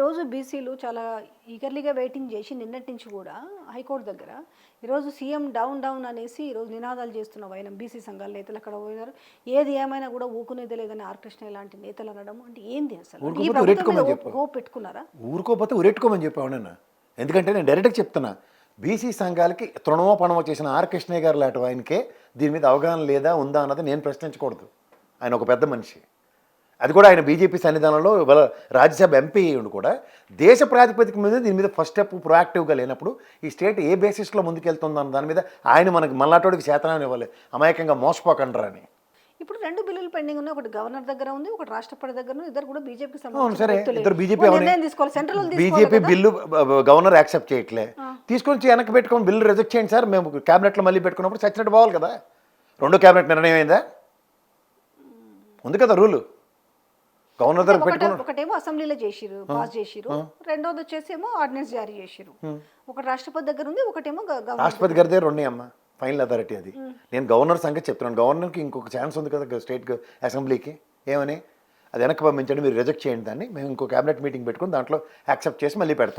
ఈరోజు బీసీలు చాలా ఈగర్లీగా వెయిటింగ్ చేసి నిన్నటి నుంచి కూడా హైకోర్టు దగ్గర ఈరోజు సీఎం డౌన్ డౌన్ అనేసి ఈరోజు నినాదాలు చేస్తున్న ఆయన బీసీ సంఘాల నేతలు అక్కడ పోయినారు. ఏది ఏమైనా కూడా ఊకునేదే లేదని ఆర్ కృష్ణ లాంటి నేతలు అనడం అంటే ఏంది అసలు? ఈ ప్రభుత్వం మీద హోప్ పెట్టుకున్నారా? ఊరుకోపోతే ఉరెట్టుకోమని చెప్పాను. ఎందుకంటే నేను డైరెక్ట్గా చెప్తున్నా, బీసీ సంఘాలకి తృణమో పణమో చేసిన ఆర్ కృష్ణయ్య గారు లాంటి ఆయనకే దీని మీద అవగాహన లేదా ఉందా అన్నది నేను ప్రశ్నించకూడదు. ఆయన ఒక పెద్ద మనిషి, అది కూడా ఆయన బీజేపీ సన్నిధానంలో రాజ్యసభ ఎంపీ ఉండి కూడా దేశ ప్రాతిపదిక మీద దీని మీద ఫస్ట్ స్టెప్ ప్రొయాక్టివ్గా లేనప్పుడు ఈ స్టేట్ ఏ బేసిస్లో ముందుకెళ్తుందన్న దాని మీద ఆయన మనకి మల్లాటోడికి శాతనాన్ని ఇవ్వాలి, అమాయకంగా మోసపోకండ్రా అని. ఇప్పుడు 2 బిల్లులు పెండింగ్ ఉన్నాయి. ఒకటి గవర్నర్ దగ్గర ఉంది, ఒకటి రాష్ట్రపతి దగ్గర ఉంది. ఇద్దరు కూడా బీజేపీకి సరే, ఇద్దరు బీజేపీ తీసుకోవాలి. Central BJP bill governor accept చేయట్లే, తీసుకొని వెనక్కి పెట్టుకొని బిల్లు రిజెక్ట్ చేయండి సార్, మేము క్యాబినెట్లో మళ్ళీ పెట్టుకున్నప్పుడు చచ్చినట్టు పోవాలి కదా. రెండో క్యాబినెట్ నిర్ణయం అయిందా? ఉంది కదా రూలు. గవర్నర్ దగ్గర పెట్టుకున్నారు. ఒకటేమో అసెంబ్లీలో చేసిరు, పాస్ చేసిరు. రెండోది వచ్చేసి ఏమో ఆర్డినెన్స్ జారీ చేసిరు. ఒకటి రాష్ట్రపతి దగ్గర ఉంది, ఒకటేమో రాష్ట్రపతి గారి దగ్గర ఉన్నాయమ్మా, ఫైనల్ అథారిటీ అది. నేను గవర్నర్ సంగతి చెప్తున్నాను. గవర్నర్కి ఇంకొక ఛాన్స్ ఉంది కదా స్టేట్ అసెంబ్లీకి, ఏమని అది వెనక్కి పంపించండి, మీరు రిజెక్ట్ చేయండి దాన్ని, మేము ఇంకో క్యాబినెట్ మీటింగ్ పెట్టుకుని దాంట్లో యాక్సెప్ట్ చేసి మళ్ళీ పెడతాం.